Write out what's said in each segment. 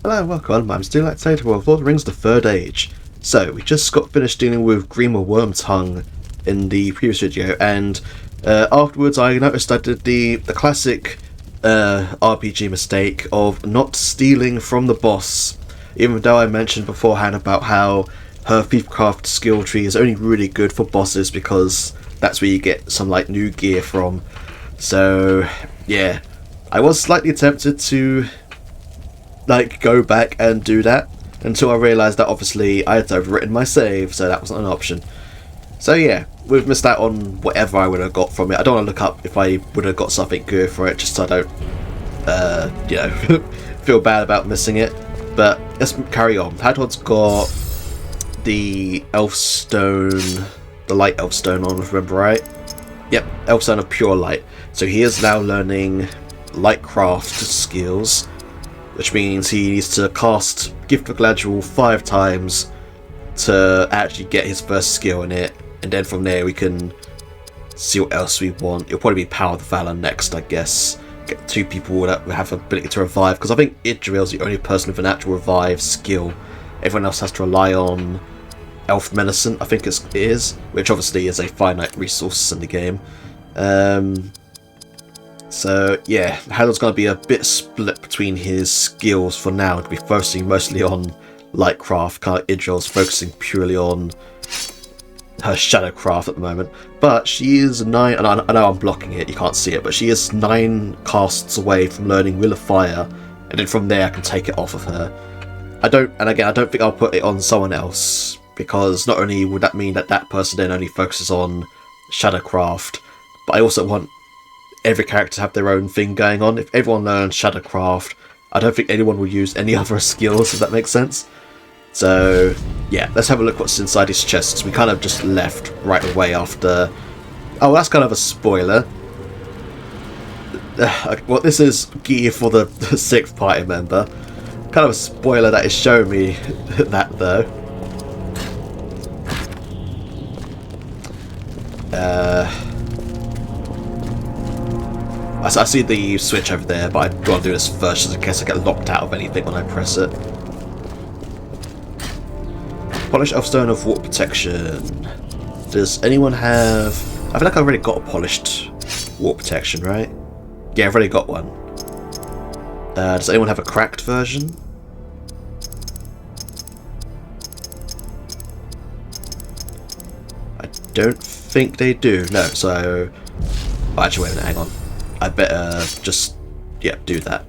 Hello and welcome, I'm still Lactator of Lord of the Rings The Third Age. So, we just got finished dealing with Grima Wormtongue in the previous video, and afterwards I noticed I did the classic RPG mistake of not stealing from the boss, even though I mentioned beforehand about how her Thiefcraft skill tree is only really good for bosses because that's where you get some like new gear from. So, yeah, I was slightly tempted to like go back and do that until I realised that obviously I had overwritten my save, so that wasn't an option. So yeah, we've missed out on whatever I would have got from it. I don't want to look up if I would have got something good for it, just so I don't, feel bad about missing it. But let's carry on. Hadrod's got the Elf Stone, the Light Elf Stone on, if I remember right. Yep, Elf Stone of Pure Light. So he is now learning Lightcraft skills, which means he needs to cast Gift of Galadriel 5 times to actually get his first skill in it, and then from there we can see what else we want. It'll probably be Power of the Valor next, I guess. Get 2 people that have the ability to revive, because I think Idril's the only person with an actual revive skill. Everyone else has to rely on Elf Medicine, I think it is, which obviously is a finite resource in the game. So yeah, Hadrod's going to be a bit split between his skills for now, to be focusing mostly on Lightcraft. Kind of Idril's focusing purely on her Shadowcraft at the moment. But she is 9, and I know I'm blocking it, you can't see it, but she is 9 casts away from learning Will of Fire, and then from there I can take it off of her. I don't think I'll put it on someone else, because not only would that mean that that person then only focuses on Shadowcraft, but I also want every character to have their own thing going on. If everyone learns Shadowcraft, I don't think anyone will use any other skills, if that makes sense. So yeah, let's have a look what's inside his chests. We kind of just left right away after... Oh, that's kind of a spoiler. Well, this is gear for the 6th party member. Kind of a spoiler that is showing me that though. I see the switch over there, but I'd rather do this first just in case I get locked out of anything when I press it. Polished Elfstone of Water Protection. Does anyone have... I feel like I've already got a polished Water Protection, right? Yeah, I've already got one. Does anyone have a cracked version? I don't think they do. No, so... Oh, actually, wait a minute, hang on. I better just, yeah, do that.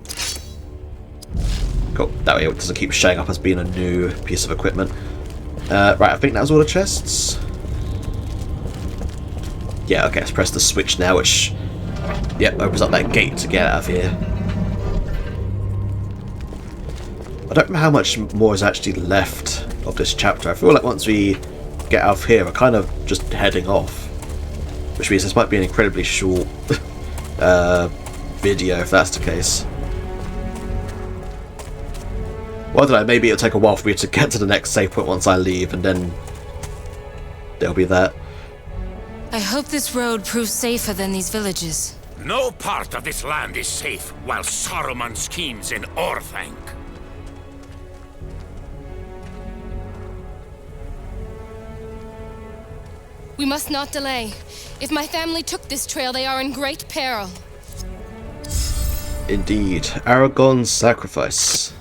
Cool, that way it doesn't keep showing up as being a new piece of equipment. Right, I think that was all the chests. Yeah, okay, let's press the switch now, which, yep, opens up that gate to get out of here. I don't know how much more is actually left of this chapter. I feel like once we get out of here, we're kind of just heading off. Which means this might be an incredibly short video if that's the case. Well, I don't know, maybe it'll take a while for me to get to the next save point once I leave, and then there'll be that. I hope this road proves safer than these villages. No part of this land is safe while Saruman schemes in Orthanc. We must not delay. If my family took this trail, they are in great peril. Indeed. Aragorn's sacrifice.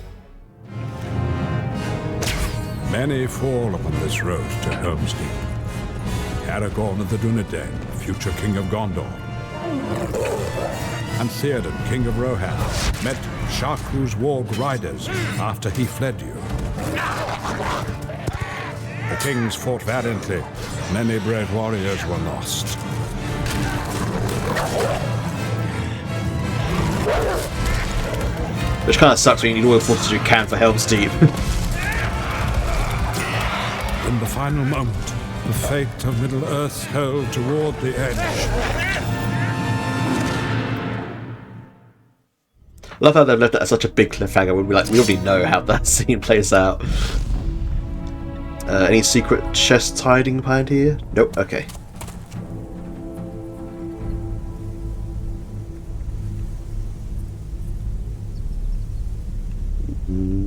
Many fall upon this road to Helm's Deep. Aragorn of the Dunedain, future King of Gondor. And Theoden, King of Rohan, met Shakru's warg riders after he fled you. The kings fought valiantly. Many brave warriors were lost. Which kind of sucks when you need all the forces you can for Helm's Deep. In the final moment, the fate of Middle-earth hurled toward the edge. I love how they've left it as such a big cliffhanger when we already know how that scene plays out. Any secret chests hiding behind here? Nope, okay.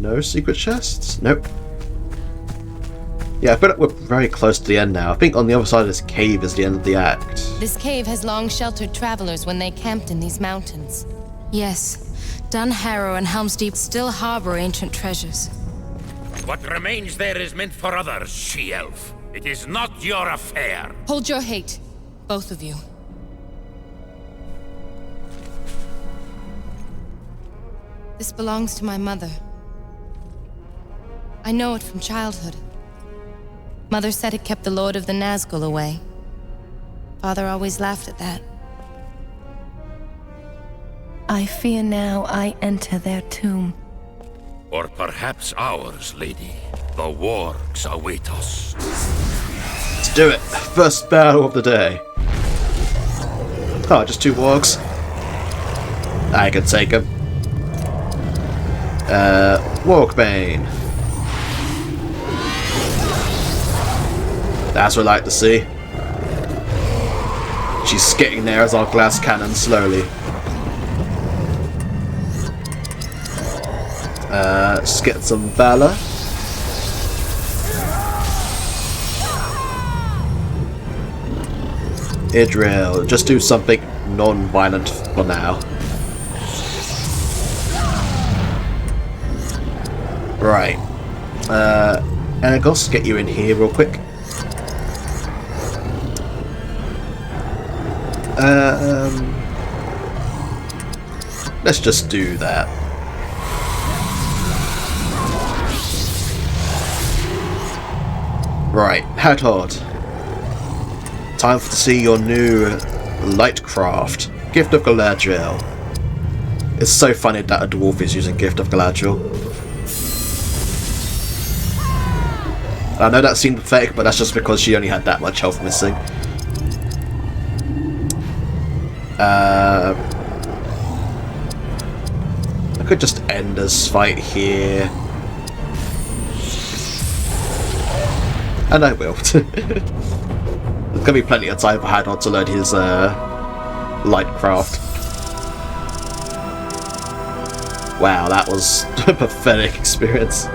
no secret chests? Nope. Yeah, I feel like we're very close to the end now. I think on the other side of this cave is the end of the act. This cave has long sheltered travelers when they camped in these mountains. Yes, Dun Harrow and Helm's Deep still harbor ancient treasures. What remains there is meant for others, she-elf. It is not your affair. Hold your hate, both of you. This belongs to my mother. I know it from childhood. Mother said it kept the Lord of the Nazgul away. Father always laughed at that. I fear now I enter their tomb. Or perhaps ours, lady. The wargs await us. Let's do it. First battle of the day. Oh, just 2 wargs. I can take them. Wargbane. That's what I like to see. She's getting there as our glass cannon slowly. Let's get some valor. Idril, just do something non-violent for now. Right. Argos, get you in here real quick. Let's just do that. Right, Hadhod. Time to see your new Lightcraft, Gift of Galadriel. It's so funny that a dwarf is using Gift of Galadriel. I know that seemed pathetic, but that's just because she only had that much health missing. I could just end this fight here. And I will. There's gonna be plenty of time for Hadhod to learn his Lightcraft. Wow, that was a pathetic experience.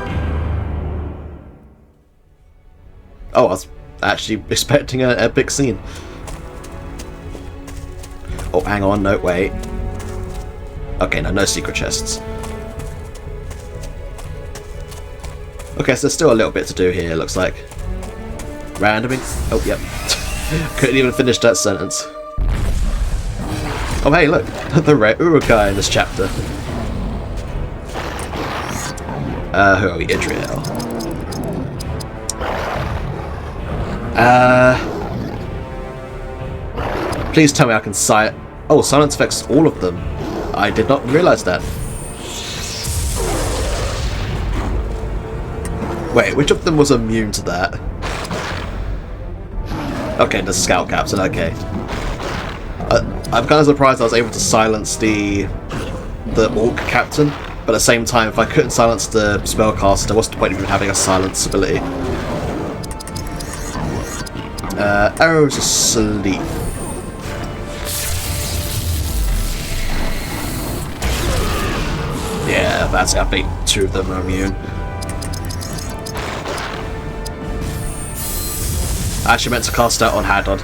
Oh, I was actually expecting an epic scene. Oh, hang on, no, wait. Okay, no secret chests. Okay, so there's still a little bit to do here, looks like. Randoming. Oh, yep. Couldn't even finish that sentence. Oh, hey, look. The rare Urukai in this chapter. Who are we? Idril. Please tell me I can silence... Oh, silence affects all of them. I did not realise that. Wait, which of them was immune to that? Okay, the scout captain, okay. I'm kind of surprised I was able to silence the orc captain, but at the same time, if I couldn't silence the spellcaster, what's the point of even having a silence ability? Arrow's asleep. Yeah, that's it. I think 2 of them are immune. I actually meant to cast out on Hadhod.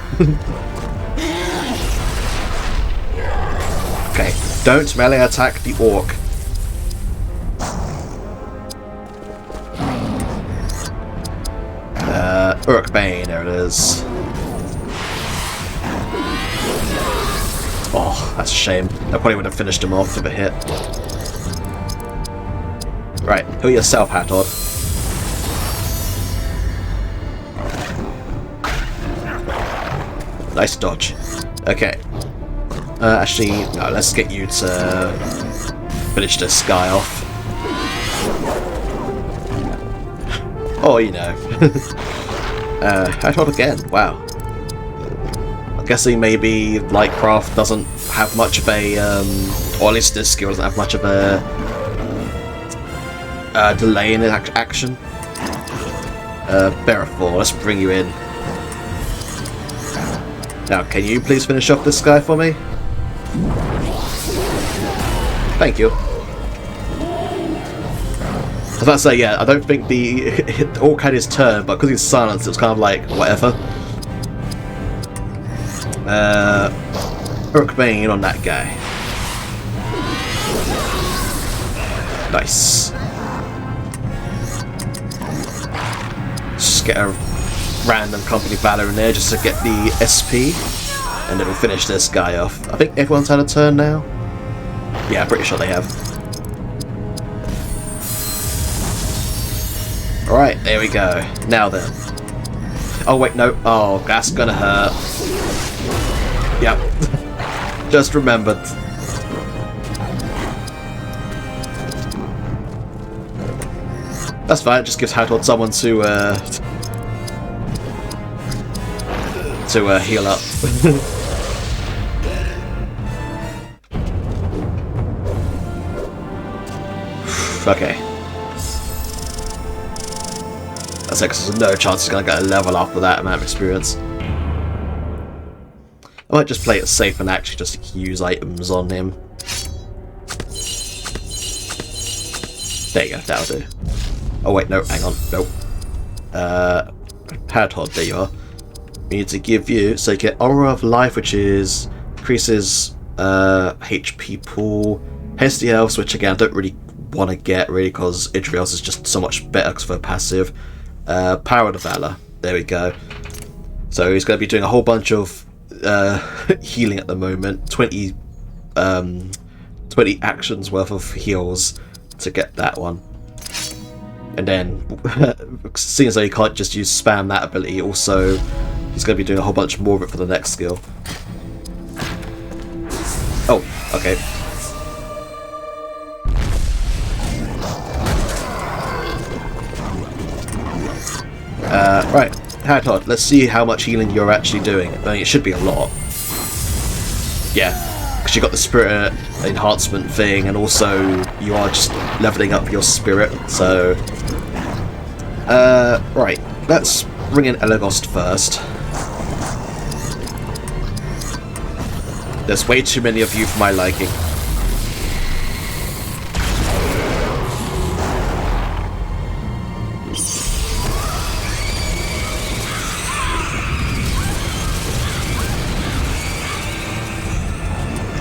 Okay, don't melee attack the orc. Urukbane, there it is. Oh, that's a shame. That probably would have finished him off with a hit. Right, heal yourself, Hadhod. Nice dodge. Okay. Actually, no, let's get you to finish this guy off. Oh, you know. Hadhod again, wow. I'm guessing maybe Lightcraft doesn't have much of a, or at least this skill doesn't have much of a delay in action. Bearable, let's bring you in. Now, can you please finish off this guy for me? was about to say, yeah, I don't think the orc had his turn, but because he's silenced, it was kind of like, whatever. Urk Bane on that guy. Nice. Just get a random company valor in there just to get the SP, and it'll finish this guy off. I think everyone's had a turn now. Yeah, I'm pretty sure they have. Alright, there we go. Now then. Oh wait, no. Oh, that's gonna hurt. Yep. Just remembered. That's fine, it just gives Hathor someone to heal up. Okay. That's like there's no chance he's gonna get a level after that amount of experience. I might just play it safe and actually just use items on him. There you go, that'll do. Oh wait, no, hang on, nope. Hathor, there you are. We need to give you, so you get Aura of Life, which is increases HP pool. Hasty Elves, which again I don't really want to get really because Idriel's is just so much better for passive. Power of the Valor, there we go. So he's going to be doing a whole bunch of healing at the moment. 20 actions worth of heals to get that one. And then, seeing as though he can't just use spam that ability, also he's going to be doing a whole bunch more of it for the next skill. Oh, okay. Right, Hathor, let's see how much healing you're actually doing. I mean, it should be a lot. Yeah, because you got the spirit enhancement thing, and also you are just leveling up your spirit, so... right, let's bring in Elegost first. There's way too many of you for my liking.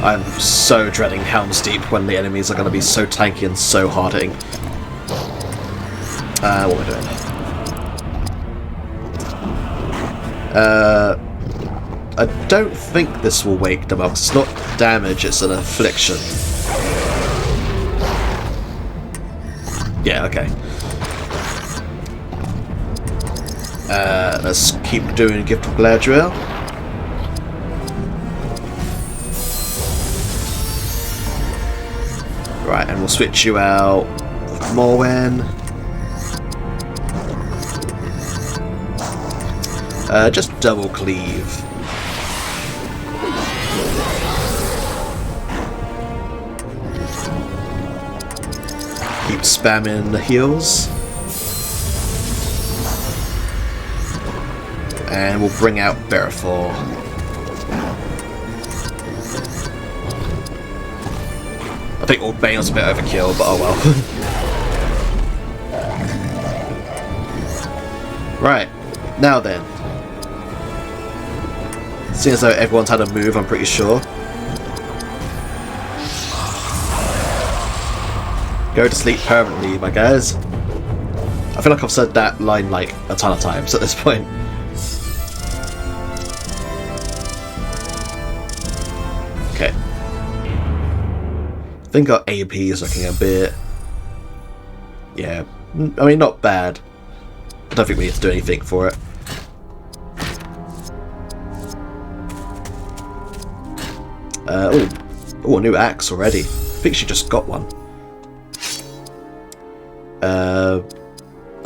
I'm so dreading Helm's Deep when the enemies are going to be so tanky and so hard hitting. What am I doing? I don't think this will wake them up. It's not damage, it's an affliction. Yeah, okay. Let's keep doing Gift of Galadriel. Right, and we'll switch you out with Morwen. Just double cleave. Keep spamming the heals. And we'll bring out Berefor. I think Old Bane was a bit overkill, but oh well. Right, now then. Seeing as though everyone's had a move, I'm pretty sure. Go to sleep permanently, my guys. I feel like I've said that line like a ton of times at this point. Okay. I think our AP is looking a bit... yeah, I mean, not bad. I don't think we need to do anything for it. Oh, a new axe already. I think she just got one.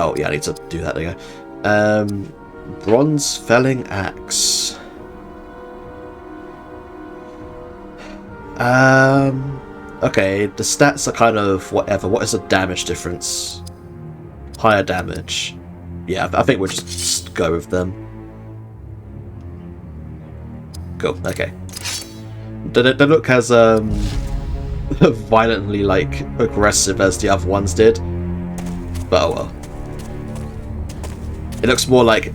Oh yeah, I need to do that. There you go. Bronze felling axe. Okay, the stats are kind of whatever. What is the damage difference? Higher damage. Yeah, I think we'll just go with them. Cool. Okay. They don't look as violently like aggressive as the other ones did. But oh well. It looks more like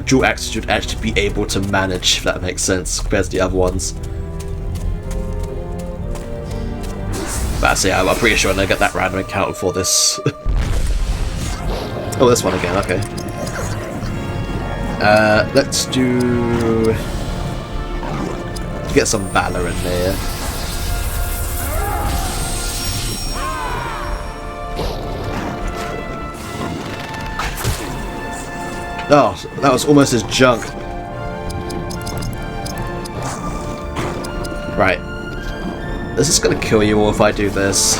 dual axes should actually be able to manage, if that makes sense, compared to the other ones. But I say, I'm pretty sure I'm going to get that random encounter for this. Oh, this one again, okay. Let's do... Get some Valor in there. Oh, that was almost his junk. Right. Is this gonna kill you all if I do this?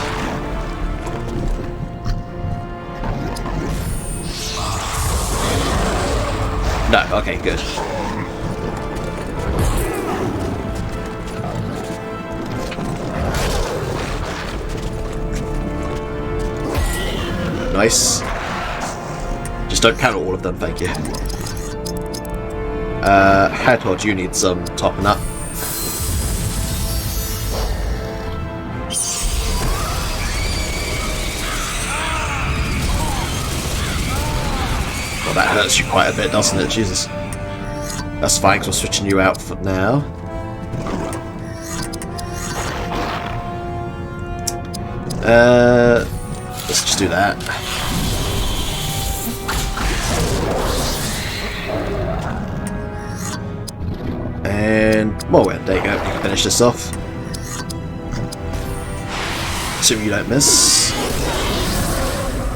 No, okay, good. Nice. Just don't count all of them, thank you. Hedgehog, you need some topping up. Well, that hurts you quite a bit, doesn't it? Jesus. That's fine, because we're switching you out for now. Let's just do that. And Morwen, there you go, you can finish this off. Assuming you don't miss.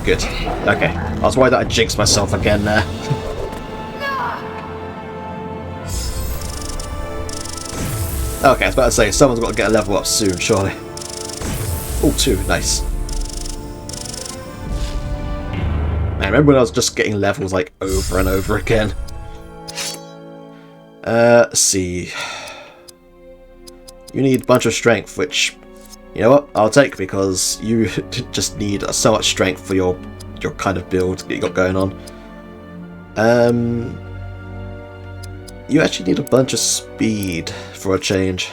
Good. Okay. I was worried that I jinxed myself again there. Okay, I was about to say, someone's got to get a level up soon, surely. Oh, 2, nice. I remember when I was just getting levels like over and over again. Let's see. You need a bunch of strength, which, you know what, I'll take, because you just need so much strength for your kind of build that you got going on. You actually need a bunch of speed for a change.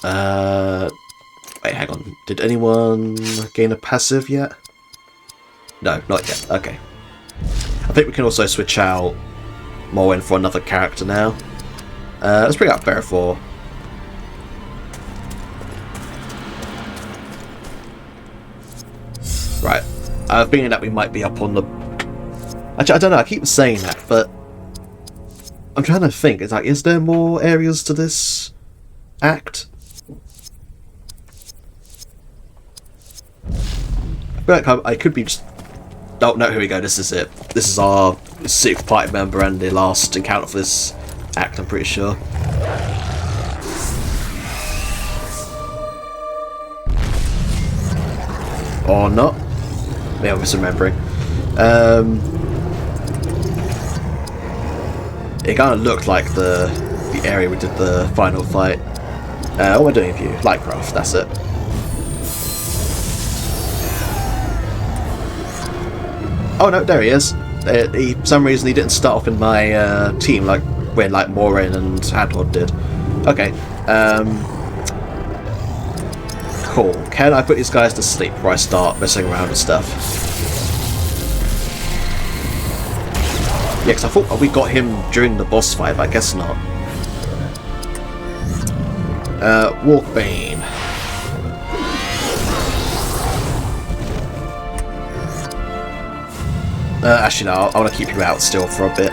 Wait, hang on. Did anyone gain a passive yet? No, not yet. Okay. I think we can also switch out Morwen for another character now. Let's bring out Bearfor. Right. I have feeling that we might be up on the... Actually, I don't know. I keep saying that, but I'm trying to think. It's like, is there more areas to this act? I feel like I could be just... Oh, no, here we go. This is it. This is our 6th party member and the last encounter for this act, I'm pretty sure. Or not. Maybe I'm misremembering. It kind of looked like the area we did the final fight. What am I doing with you? Lightcraft, that's it. Oh no, there he is. For some reason he didn't start off in my team like when like Morin and Hadward did. Okay. Cool. Can I put these guys to sleep before I start messing around and stuff? Yeah, because I thought we got him during the boss fight, but I guess not. Walkbane. Actually, no, I want to keep you out still for a bit.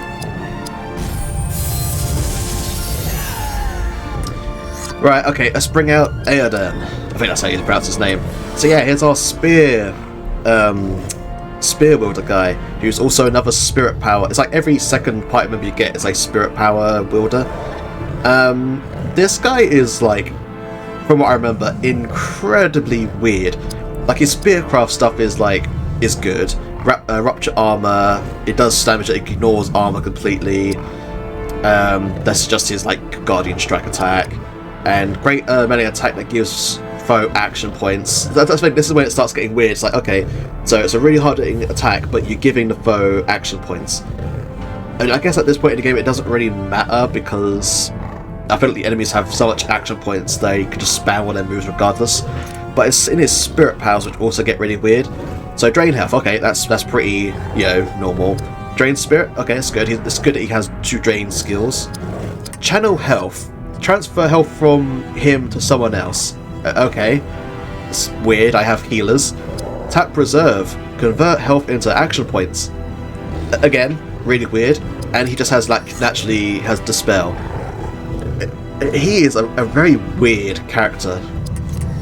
Right, okay, let's bring out Eaoden. I think that's how you pronounce his name. So yeah, here's our spear wielder guy, who's also another spirit power. It's like every second party member you get is a spirit power wielder. This guy is like, from what I remember, incredibly weird. Like his spearcraft stuff is good. Rupture armor, it does damage, it ignores armor completely. That's just his like guardian strike attack, and great melee attack that gives foe action points. This is when it starts getting weird. It's like, okay, so it's a really hard hitting attack, but you're giving the foe action points. And I guess at this point in the game it doesn't really matter, because I feel like the enemies have so much action points they can just spam on their moves regardless. but it's in his spirit powers, which also get really weird. So drain health, okay, that's pretty, you know, normal. Drain spirit, okay, it's good. It's good that he has 2 drain skills. Channel health, transfer health from him to someone else. Okay, it's weird. I have healers. Tap preserve, convert health into action points. Again, really weird. And he just has like naturally has dispel. He is a very weird character.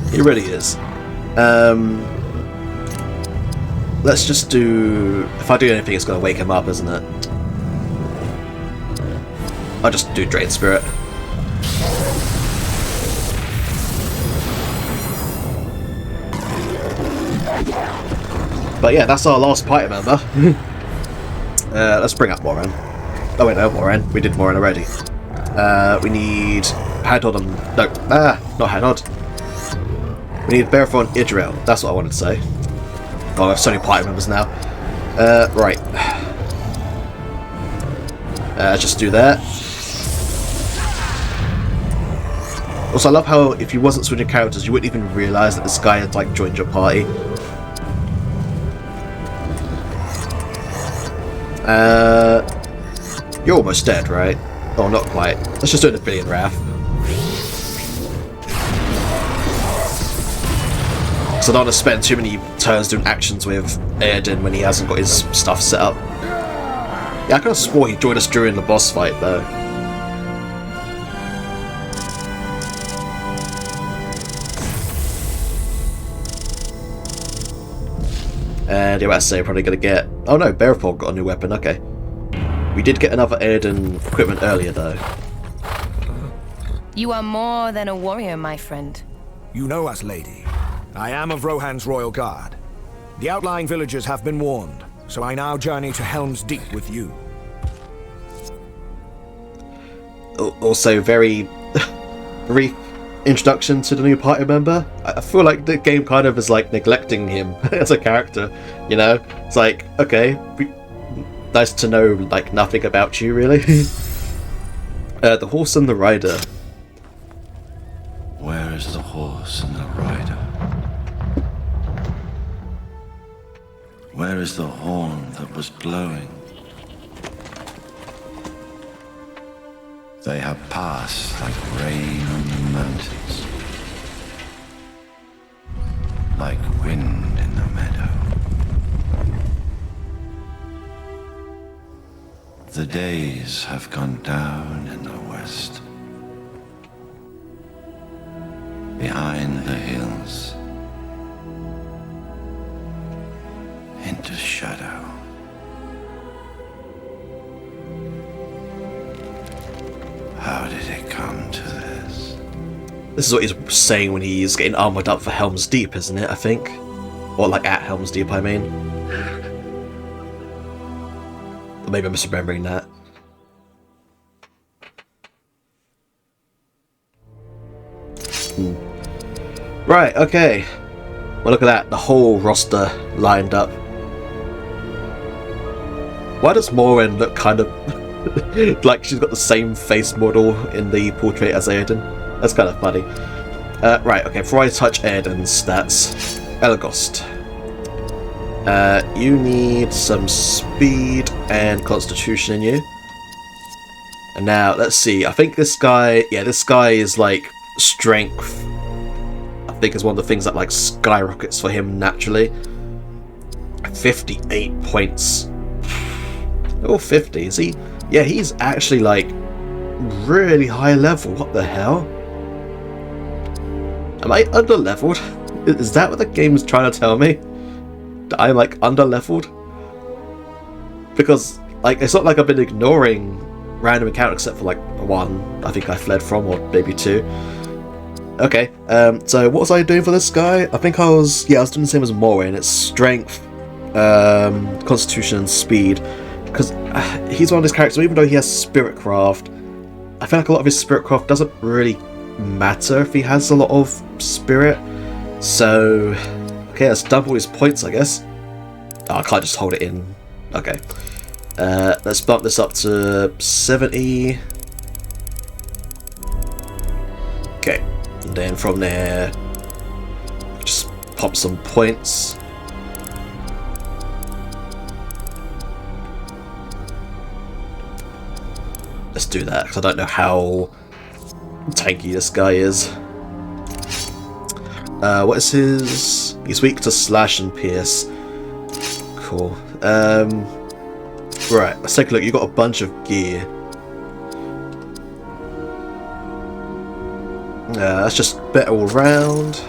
He really is. Let's just do... If I do anything, it's going to wake him up, isn't it? I'll just do Drain Spirit. But yeah, that's our last party member. Let's bring up Moran. Oh wait, no, Moran. We did Moran already. We need Hadod and... No, not Hadod. We need Bellerophon and Idril. That's what I wanted to say. Oh, I have so many party members now. Right. Just do that. Also, I love how if you wasn't switching characters, you wouldn't even realise that this guy had like joined your party. You're almost dead, right? Oh, not quite. Let's just do it in a Billion Wrath. So I don't want to spend too many turns doing actions with Eaoden when he hasn't got his stuff set up. Yeah, I could have swore he joined us during the boss fight, though. And yeah, let's say we're probably going to get... Oh no, Bellerophon got a new weapon, okay. We did get another Eaoden equipment earlier, though. You are more than a warrior, my friend. You know us, lady. I am of Rohan's royal guard. The outlying villagers have been warned, so I now journey to Helm's Deep with you. Also, very brief introduction to the new party member. I feel like the game kind of is like neglecting him as a character, you know? It's like, okay, nice to know like nothing about you, really. The horse and the rider. Where is the horse and the rider? Where is the horn that was blowing? They have passed like rain on the mountains, like wind in the meadow. The days have gone down in the west, behind the hills, into shadow. How did it come to this? This is what he's saying when he's getting armoured up for Helm's Deep, isn't it, I think? Or like at Helm's Deep, I mean. Or maybe I'm misremembering that. Right, okay. Well, look at that, the whole roster lined up. Why does Moran look kind of like she's got the same face model in the portrait as Eaoden? That's kind of funny. Right, okay, before I touch Eaoden's stats, Elgost. You need some speed and constitution in you. And now, let's see, I think this guy, yeah, this guy is like strength. I think is one of the things that like skyrockets for him naturally. 58 points. Oh, 50, is he? Yeah, he's actually like really high level. What the hell? Am I under-leveled? Is that what the game's trying to tell me? That I'm like under-leveled? Because like it's not like I've been ignoring random encounters except for like one I think I fled from, or maybe two. Okay, so what was I doing for this guy? I think I was doing the same as Moran. It's strength, constitution, and speed. Because he's one of those characters, even though he has spiritcraft, I feel like a lot of his spiritcraft doesn't really matter if he has a lot of spirit. So, okay, let's double his points, I guess. Oh, I can't just hold it in. Okay. Let's bump this up to 70. Okay. And then from there, just pop some points. Let's do that, because I don't know how tanky this guy is. What is his... He's weak to slash and pierce. Cool. Right, let's take a look. You've got a bunch of gear. That's just better all round.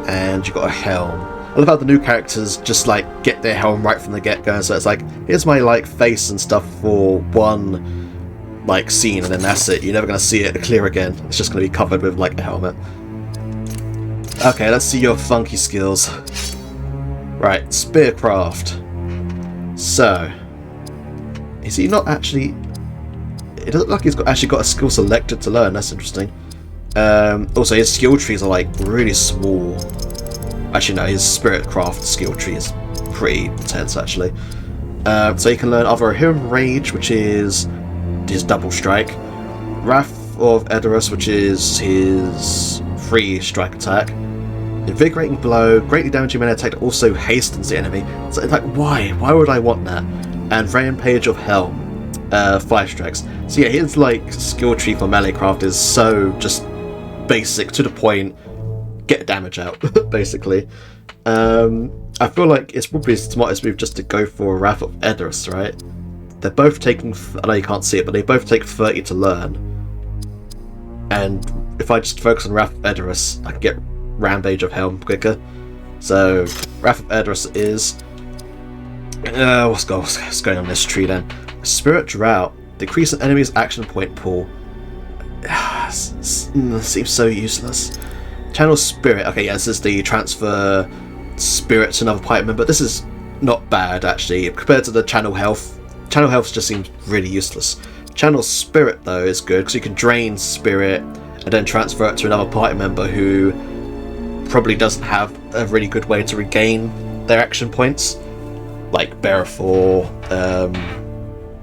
And you've got a helm. I love how the new characters just like get their helm right from the get-go. So it's like, here's my like face and stuff for one like scene, and then that's it. You're never going to see it clear again. It's just going to be covered with like a helmet. Okay, let's see your funky skills. Right, spearcraft. So, is he not actually... It doesn't look like he's actually got a skill selected to learn. That's interesting. Also, his skill trees are like really small. Actually, no, his spiritcraft skill tree is pretty intense, actually. So he can learn either Hidden Rage, which is his double strike, Wrath of Edoras, which is his free strike attack, Invigorating Blow, greatly damaging melee attack that also hastens the enemy. So it's like, why? Why would I want that? And Rampage of Helm, 5 strikes. So yeah, his like skill tree for melee-craft is so just basic, to the point, get damage out, basically. I feel like it's probably the smartest move just to go for Wrath of Edoras, right? They're both taking, I know you can't see it, but they both take 30 to learn. And if I just focus on Wrath of Edoras, I can get Rampage of Helm quicker. So, Wrath of Edoras is... what's going on this tree then? Spirit Drought. Decrease an enemy's action point pool. Seems so useless. Channel Spirit. Okay, yeah, this is the transfer spirit to another party member. This is not bad, actually. Compared to the Channel Health. Channel Health just seems really useless. Channel Spirit, though, is good, because you can drain Spirit and then transfer it to another party member who probably doesn't have a really good way to regain their action points. Like Berefor,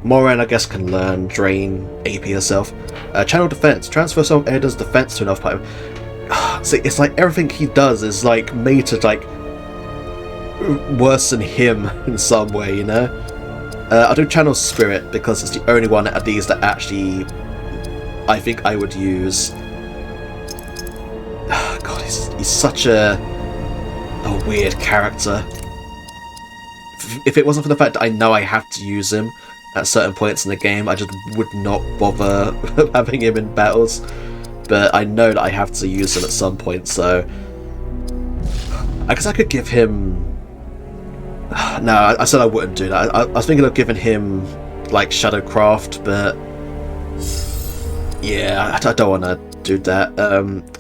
Moran, I guess, can learn Drain AP herself. Channel Defense. Transfer some of Eda's defense to another party member. See, it's like everything he does is like made to like worsen him in some way, you know? I'll do Channel Spirit because it's the only one out of these that actually I think I would use. God, he's such a weird character. If it wasn't for the fact that I know I have to use him at certain points in the game, I just would not bother having him in battles. But I know that I have to use him at some point, so I guess I could give him... No, I said I wouldn't do that. I was thinking of giving him like Shadowcraft, but yeah, I don't want to do that.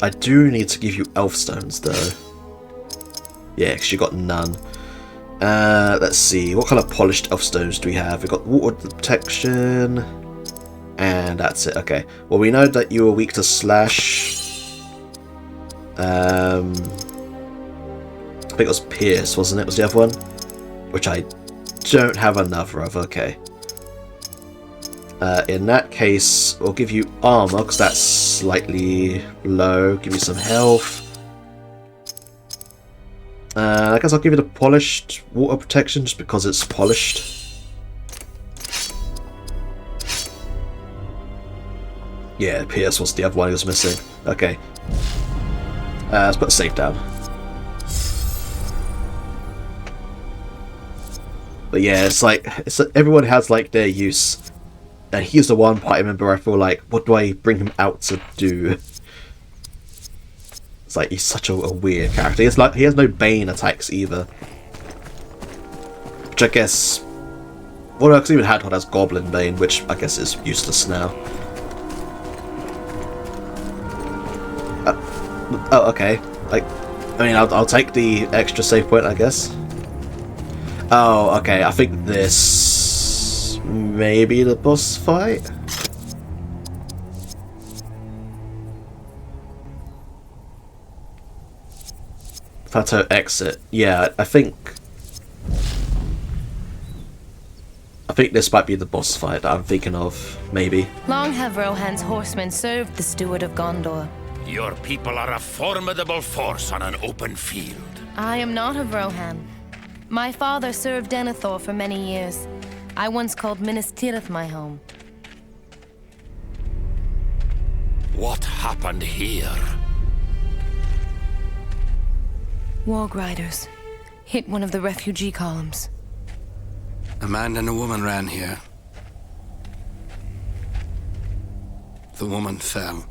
I do need to give you Elf Stones though. Yeah, because you got none. Let's see, what kind of polished Elf Stones do we have? We've got water protection, and that's it. Okay, well, we know that you were weak to slash. I think it was Pierce, wasn't it? Was the other one? Which I don't have another of. Okay. In that case, we'll give you armor, because that's slightly low. Give you some health. I guess I'll give you the polished water protection, just because it's polished. Yeah, Pierce was the other one he was missing. Okay. Let's put the save down. But yeah, it's like everyone has like their use, and he's the one party member I feel like, what do I bring him out to do? It's like he's such a weird character. He has no Bane attacks either, which I guess. Well, because even Hadhod has Goblin Bane, which I guess is useless now. Oh, okay. Like, I mean, I'll take the extra save point, I guess. Oh, okay, I think this may be the boss fight. Plateau exit. Yeah, I think this might be the boss fight that I'm thinking of, maybe. Long have Rohan's horsemen served the Steward of Gondor. Your people are a formidable force on an open field. I am not of Rohan. My father served Denethor for many years. I once called Minas Tirith my home. What happened here? Warg Riders hit one of the refugee columns. A man and a woman ran here. The woman fell.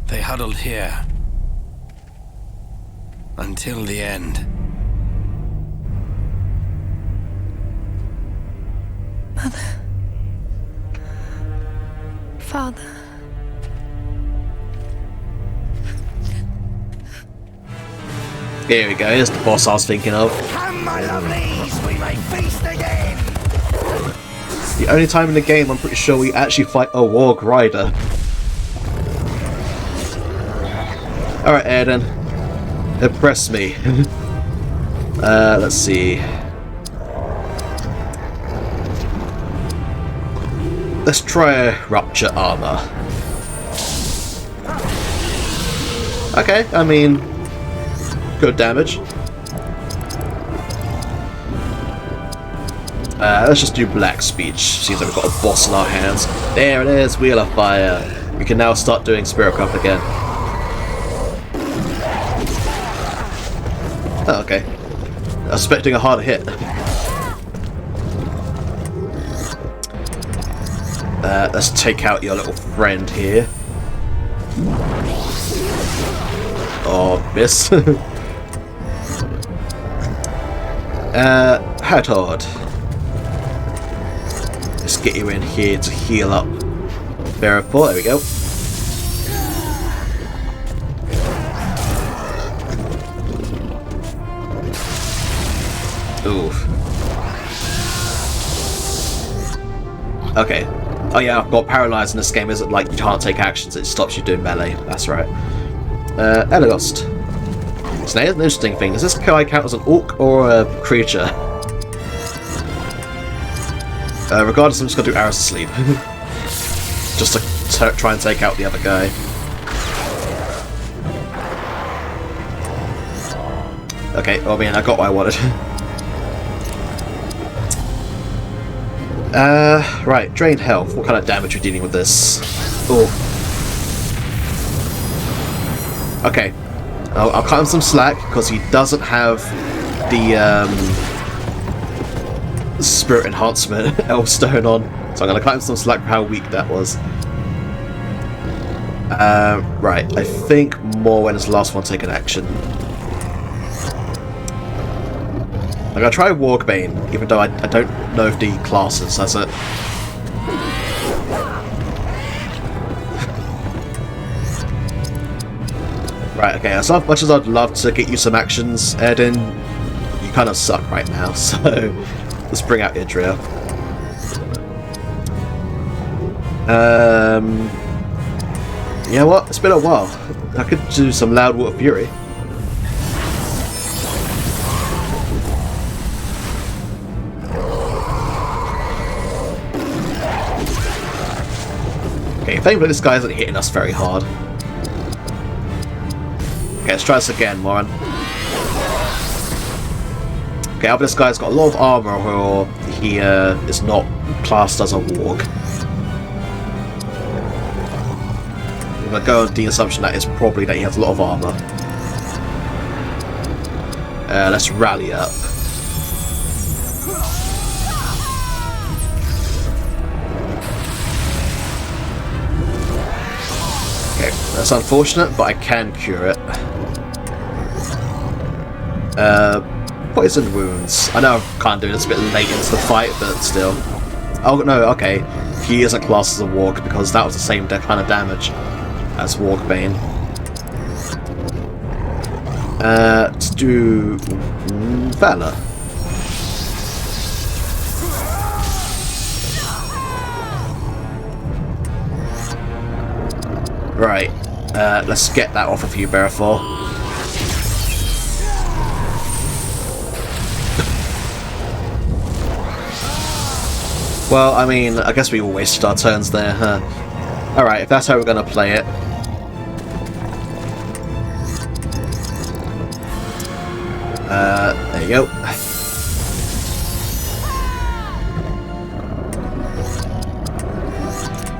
They huddled here until the end. Mother. Father. Here we go, here's the boss I was thinking of. Come, my lovelies, we may feast again! The only time in the game I'm pretty sure we actually fight a Warg Rider. Alright, Eaoden. Impress me. Let's see. Let's try Rupture Armor. Okay, I mean, good damage. Let's just do Black Speech. Seems like we've got a boss in our hands. There it is, Wheel of Fire. We can now start doing Spirit Craft again. Oh, okay. I was expecting a harder hit. Let's take out your little friend here. Oh, miss. Hathord. Let's get you in here to heal up. Veriful, there we go. Oof. Okay. Oh yeah, I've got paralyzed in this game. Isn't like you can't take actions, it stops you doing melee. That's right. Elegost. So now here's an interesting thing. Does this guy count as an orc or a creature? Regardless, I'm just going to do Arrows to Sleep. Just to try and take out the other guy. Okay, well, I mean, I got what I wanted. Right, drained health. What kind of damage are we dealing with this? Oh. Okay. I'll cut him some slack, because he doesn't have the, Spirit Enhancement Elfstone on. So I'm going to cut him some slack for how weak that was. Right, I think Morwen is the last one to take an action. I'm going to try Wargbane, even though I don't know if the classes has it. Right, okay, as much as I'd love to get you some actions, Eaoden, you kind of suck right now, so let's bring out Idria. You know what? It's been a while. I could do some Loud Water Fury. Okay, thankfully this guy isn't hitting us very hard. Okay, let's try this again, Moran. Okay, I bet this guy's got a lot of armor, or he is not classed as a warg. I'm gonna go on the assumption that it's probably that he has a lot of armor. Let's rally up. Okay, that's unfortunate, but I can cure it. Poison wounds. I know I'm kind of doing this a bit late into the fight, but still. Oh no, okay. He isn't classed as a warg because that was the same kind of damage as Wargbane. Let's do Valor. Right. Let's get that off of you, Bearfor. Well, I mean, I guess we all wasted our turns there, huh? Alright, if that's how we're gonna play it. There you go.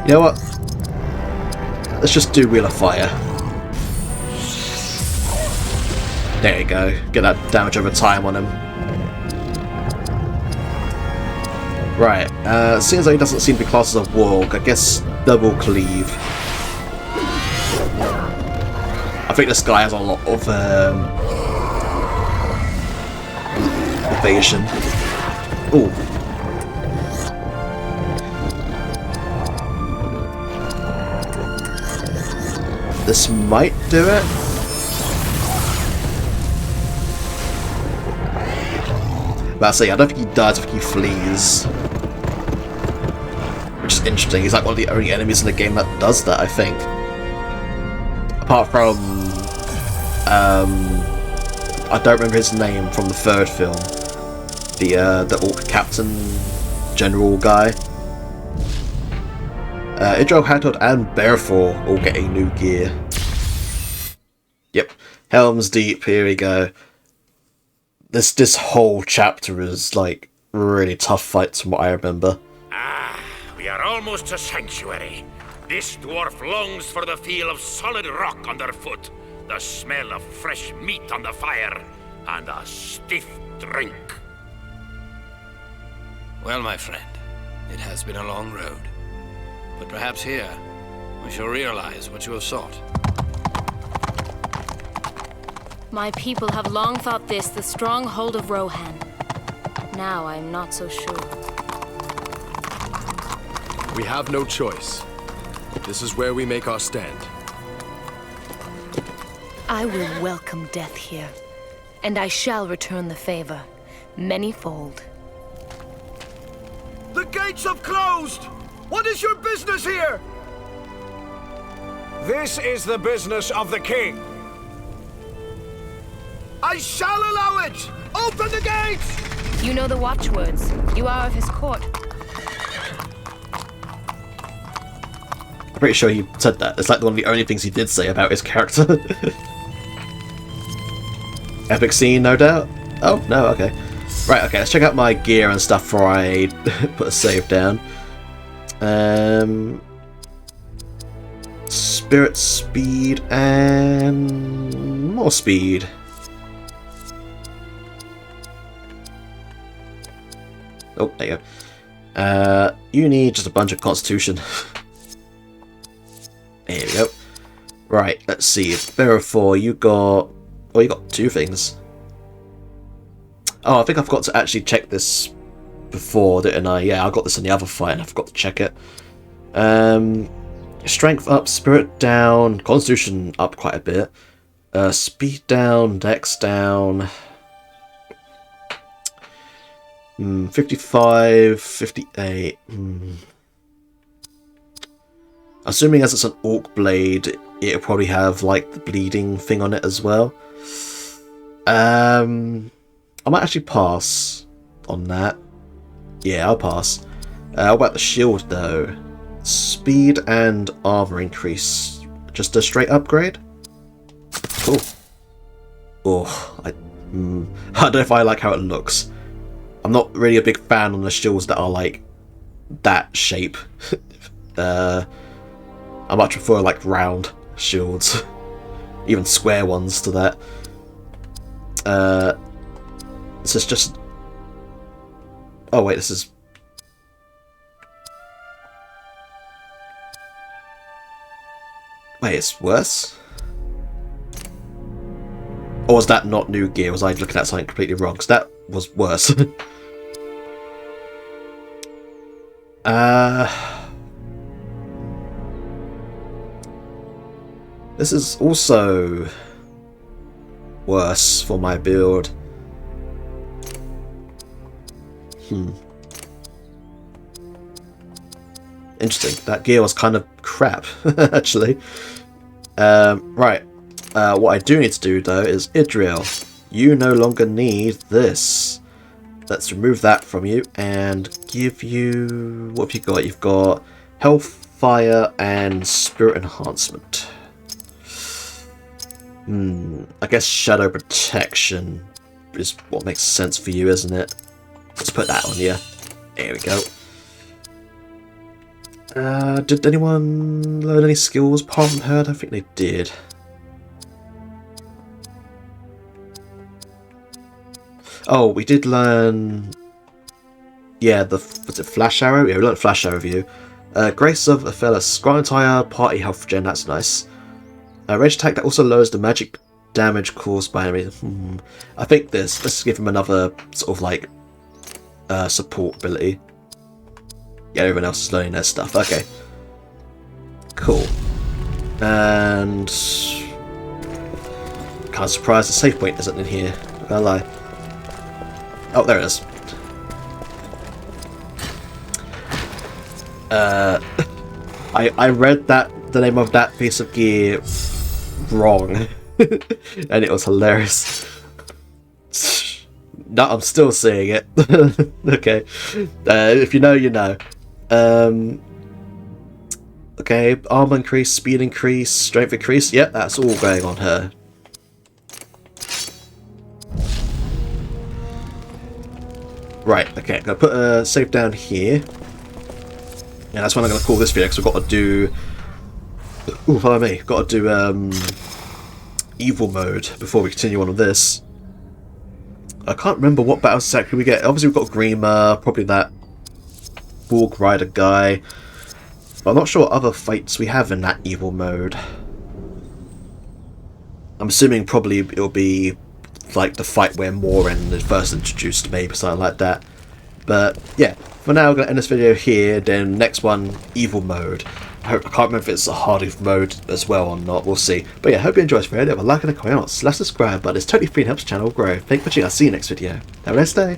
You know what? Let's just do Wheel of Fire. There you go. Get that damage over time on him. Right, seeing as though he doesn't seem to be classed as a warg, I guess double cleave. I think this guy has a lot of evasion. Ooh. This might do it. But I say, I don't think he dies, I think he flees. Which is interesting, he's like one of the only enemies in the game that does that, I think. Apart from... I don't remember his name from the third film. The Orc Captain General guy. Idril, Haggard, and Bearthor all getting new gear. Yep, Helm's Deep, here we go. This whole chapter is like really tough fights from what I remember. Ah, we are almost to Sanctuary. This dwarf longs for the feel of solid rock underfoot, the smell of fresh meat on the fire, and a stiff drink. Well, my friend, it has been a long road. But perhaps here, we shall realize what you have sought. My people have long thought this the stronghold of Rohan. Now I'm not so sure. We have no choice. This is where we make our stand. I will welcome death here, and I shall return the favor, manyfold. The gates have closed! What is your business here? This is the business of the king. I shall allow it! Open the gates! You know the watchwords. You are of his court. I'm pretty sure he said that. It's like one of the only things he did say about his character. Epic scene, no doubt. Oh, no, okay. Right, okay, let's check out my gear and stuff before I put a save down. Spirit speed and more speed. Oh, there you go. You need just a bunch of constitution. There we go. Right, let's see. Bearthor, you got... Oh, you got two things. Oh, I think I forgot to actually check this before, didn't I? Yeah, I got this in the other fight and I forgot to check it. Strength up, spirit down, constitution up quite a bit. Speed down, dex down. 55, 58. Assuming as it's an orc blade, it'll probably have like the bleeding thing on it as well. I might actually pass on that. Yeah, I'll pass. How about the shield though? Speed and armor increase. Just a straight upgrade? Cool. Oh, I don't know if I like how it looks. I'm not really a big fan on the shields that are like that shape. I much prefer like round shields. Even square ones to that. This is just... Oh wait, this is... Wait, it's worse? Or was that not new gear? Was I looking at something completely wrong? Because that was worse. This is also worse for my build. Interesting. That gear was kind of crap, actually. Right. What I do need to do, though, is Idril. You no longer need this. let's remove that from you and give you... what have you got? You've got health, fire, and spirit enhancement. I guess shadow protection is what makes sense for you, isn't it? Let's put that on you. There we go. Did anyone learn any skills apart from her? I don't think they did. Oh, we did learn... yeah, was it Flash Arrow? Yeah, we learned Flash Arrow View. Grace of Aphelis. Grant entire party health gen, that's nice. Range attack that also lowers the magic damage caused by enemies. I think let's give him another sort of like support ability. Yeah, everyone else is learning their stuff. Okay. Cool. And kind of surprised the save point isn't in here. I'm gonna lie. Oh, there it is. I read the name of that piece of gear wrong, and it was hilarious. No, I'm still seeing it. Okay, if you know, you know. Okay, armor increase, speed increase, strength increase. Yep, that's all going on her. Right, okay, I'm going to put a save down here. Yeah, that's what I'm going to call this video, because we've got to do... ooh, follow me. Got to do evil mode before we continue on with this. I can't remember what battles exactly we get. Obviously we've got Grima, probably that Borg Rider guy. But I'm not sure what other fights we have in that evil mode. I'm assuming probably it'll be like the fight where Morin is first introduced, maybe something like that. But yeah, for now I'm going to end this video here, then next one, evil mode. I can't remember if it's a hard mode as well or not, we'll see. But yeah, hope you enjoyed this video. Leave a like and a comment, slash subscribe, but it's totally free and helps the channel grow. Thanks for watching, I'll see you next video. Have a nice day.